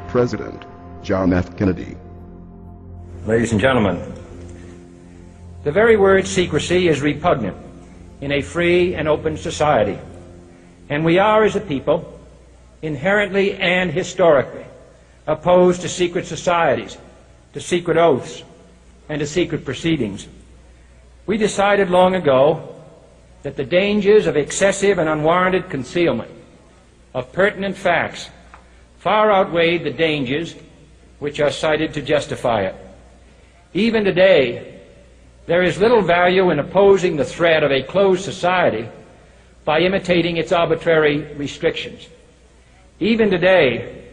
President John F. Kennedy. Ladies and gentlemen, the very word secrecy is repugnant in a free and open society, and we are, as a people, inherently and historically opposed to secret societies, to secret oaths, and to secret proceedings. We decided long ago that the dangers of excessive and unwarranted concealment of pertinent facts far outweighed the dangers which are cited to justify it. Even today, there is little value in opposing the threat of a closed society by imitating its arbitrary restrictions. Even today,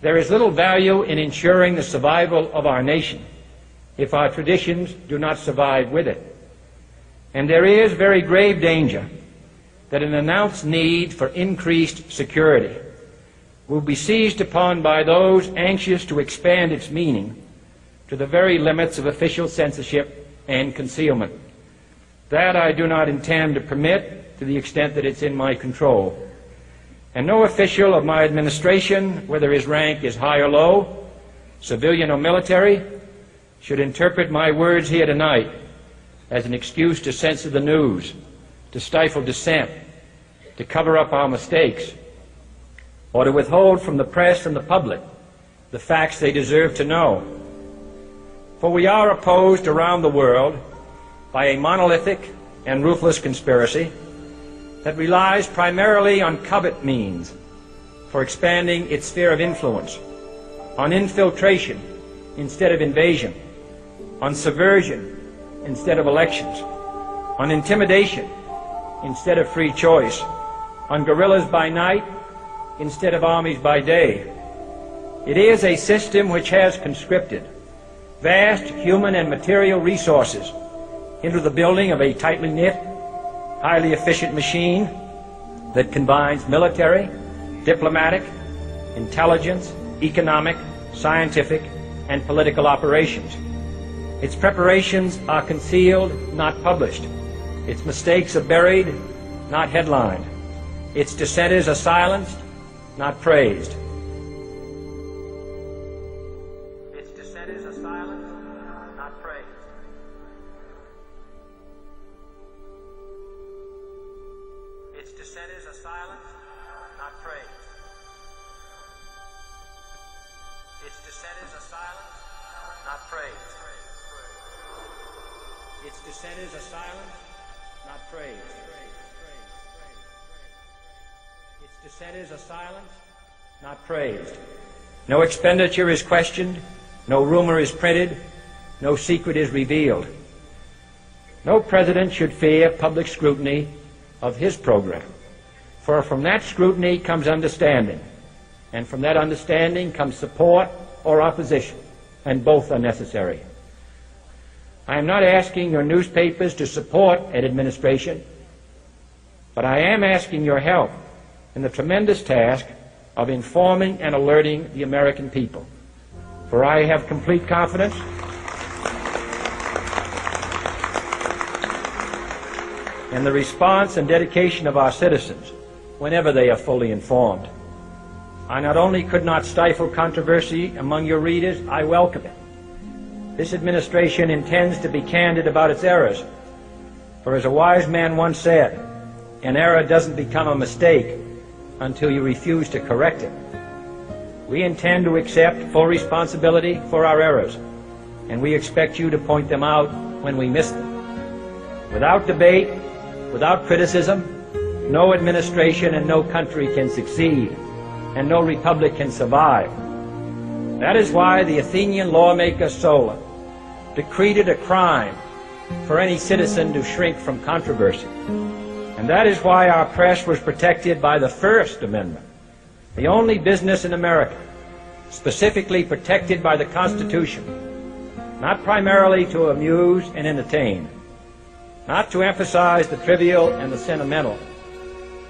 there is little value in ensuring the survival of our nation if our traditions do not survive with it. And there is very grave danger that an announced need for increased security will be seized upon by those anxious to expand its meaning to the very limits of official censorship and concealment. That I do not intend to permit to the extent that it's in my control. And no official of my administration, whether his rank is high or low, civilian or military, should interpret my words here tonight as an excuse to censor the news, to stifle dissent, to cover up our mistakes, or to withhold from the press and the public the facts they deserve to know. For we are opposed around the world by a monolithic and ruthless conspiracy that relies primarily on covert means for expanding its sphere of influence, on infiltration instead of invasion, on subversion instead of elections, on intimidation instead of free choice, on guerrillas by night instead of armies by day. It is a system which has conscripted vast human and material resources into the building of a tightly knit, highly efficient machine that combines military, diplomatic, intelligence, economic, scientific, and political operations. Its preparations are concealed, not published. Its mistakes are buried, not headlined. Its dissenters are silenced, not praised. Its dissenters are silenced, not praised. Its dissenters are silenced, not praised. Its dissenters are silenced, not praised. Its dissenters are silenced, not praised. Its dissenters are silenced, not praised. No expenditure is questioned, no rumor is printed, no secret is revealed. No president should fear public scrutiny of his program, for from that scrutiny comes understanding, and from that understanding comes support or opposition, and both are necessary. I am not asking your newspapers to support an administration, but I am asking your help in the tremendous task of informing and alerting the American people. For I have complete confidence in the response and dedication of our citizens whenever they are fully informed. I not only could not stifle controversy among your readers, I welcome it. This administration intends to be candid about its errors, for as a wise man once said, an error doesn't become a mistake until you refuse to correct it. We intend to accept full responsibility for our errors, and we expect you to point them out when we miss them. Without debate, without criticism, no administration and no country can succeed, and no republic can survive. That is why the Athenian lawmaker Solon decreed it a crime for any citizen to shrink from controversy. And that is why our press was protected by the First Amendment, the only business in America specifically protected by the Constitution, not primarily to amuse and entertain, not to emphasize the trivial and the sentimental,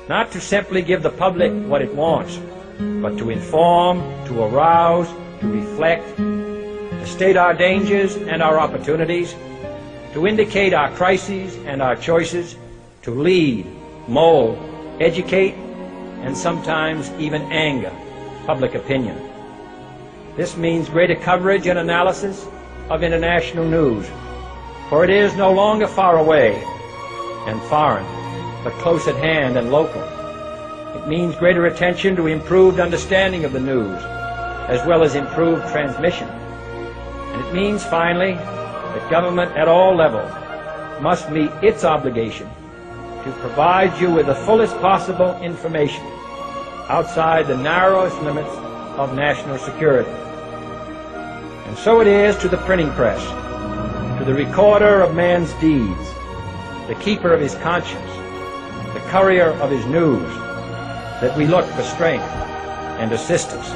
not to simply give the public what it wants, but to inform, to arouse, to reflect, to state our dangers and our opportunities, to indicate our crises and our choices, to lead, mold, educate, and sometimes even anger public opinion. This means greater coverage and analysis of international news, for it is no longer far away and foreign, but close at hand and local. It means greater attention to improved understanding of the news, as well as improved transmission. And it means, finally, that government at all levels must meet its obligation to provide you with the fullest possible information outside the narrowest limits of national security. And so it is to the printing press, to the recorder of man's deeds, the keeper of his conscience, the courier of his news, that we look for strength and assistance,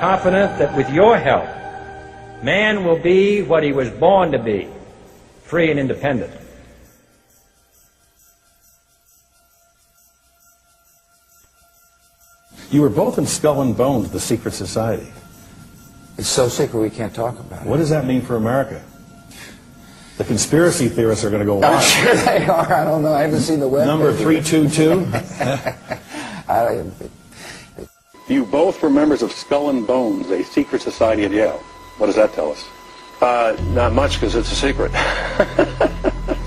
confident that with your help, man will be what he was born to be, free and independent. You were both in Skull and Bones, the secret society. It's so secret we can't talk about it. What does that mean for America? The conspiracy theorists are going to go I'm wild. sure they are. I don't know. I haven't seen the web. Number 322. You both were members of Skull and Bones, a secret society at Yale. What does that tell us? Not much, because it's a secret.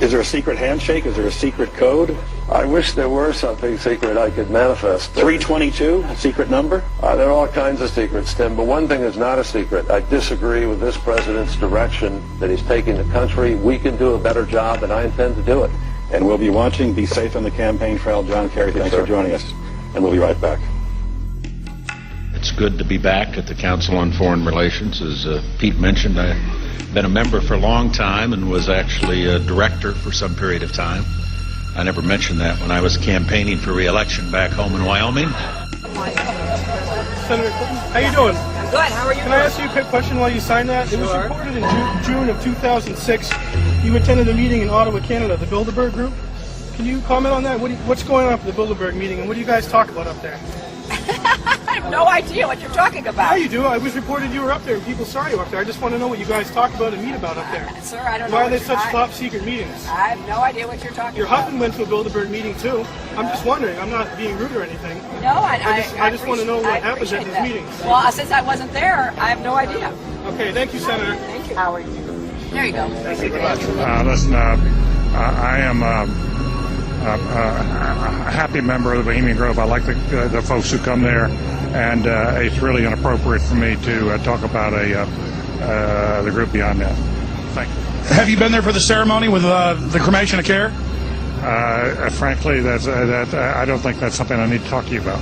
Is there a secret handshake? Is there a secret code? I wish there were something secret I could manifest. 322, a secret number? There are all kinds of secrets, Tim, but one thing is not a secret. I disagree with this president's direction that he's taking the country. We can do a better job, and I intend to do it. And we'll be watching. Be safe on the campaign trail. John Kerry, thanks for joining us. And we'll be right back. It's good to be back at the Council on Foreign Relations. As Pete mentioned, I've been a member for a long time and was actually a director for some period of time. I never mentioned that when I was campaigning for re-election back home in Wyoming. Senator Clinton, how you doing? I'm good. How are you Can I ask you a quick question while you sign that? It was reported in June of 2006 you attended a meeting in Ottawa, Canada, the Bilderberg Group. Can you comment on that? What's going on for the Bilderberg meeting, and what do you guys talk about up there? I have no idea what you're talking about. Yeah, you do. It was reported you were up there, and people saw you up there. I just want to know what you guys talk about and meet about up there. Sir, I don't know. Why are they such top secret meetings? I have no idea what you're talking Your about. husband went to a Bilderberg meeting too. I'm just wondering. I'm not being rude or anything. No, I just want to know what happens at these meetings. Well, since I wasn't there, I have no idea. Okay, thank you, Senator. Thank you. How are you? There you go. Thank you very much. Listen, I am a happy member of the Bohemian Grove. I like the folks who come there, and it's really inappropriate for me to talk about the group beyond that. Thank you. Have you been there for the ceremony with the cremation of care? Frankly, I don't think that's something I need to talk to you about.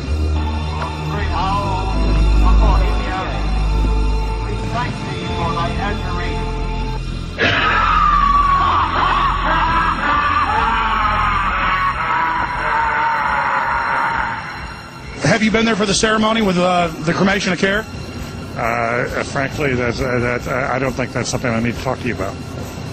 Have you been there for the ceremony with the cremation of care? Frankly, I don't think that's something I need to talk to you about.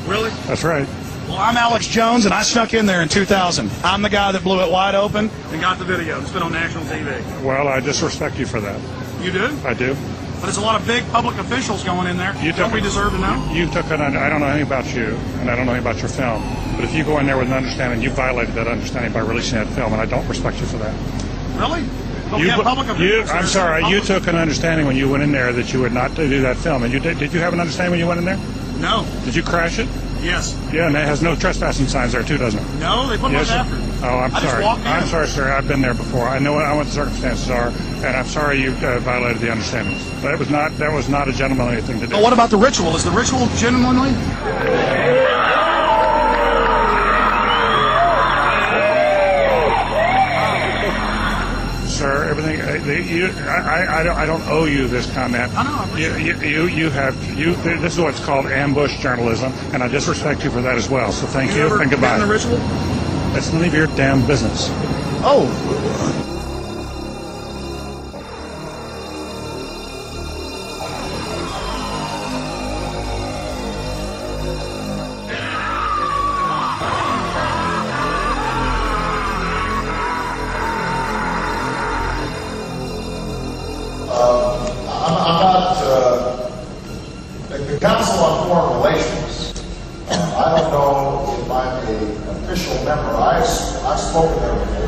Really? That's right. Well, I'm Alex Jones, and I snuck in there in 2000. I'm the guy that blew it wide open and got the video. It's been on national TV. Well, I disrespect you for that. You do? I do. But it's a lot of big public officials going in there. Don't we deserve to know? I don't know anything about you, and I don't know anything about your film. But if you go in there with an understanding, you violated that understanding by releasing that film, and I don't respect you for that. Really? But we have public officials. I'm sorry, you took an understanding when you went in there that you would not do that film. And did you have an understanding when you went in there? No. Did you crash it? Yes. Yeah, and it has no trespassing signs there too, doesn't it? No, they put them up after. Oh, I'm sorry. I'm sorry, sir. I've been there before. I know what the circumstances are, and I'm sorry you violated the understandings. That was not a gentlemanly thing to do. Oh, what about the ritual? Is the ritual genuinely? Sir, everything. I don't owe you this comment. I know. This is what's called ambush journalism, and I disrespect you for that as well. So thank you and goodbye. The ritual? That's none of your damn business. Oh. The Council on Foreign Relations, I don't know if I'm an official member. I've spoken there before.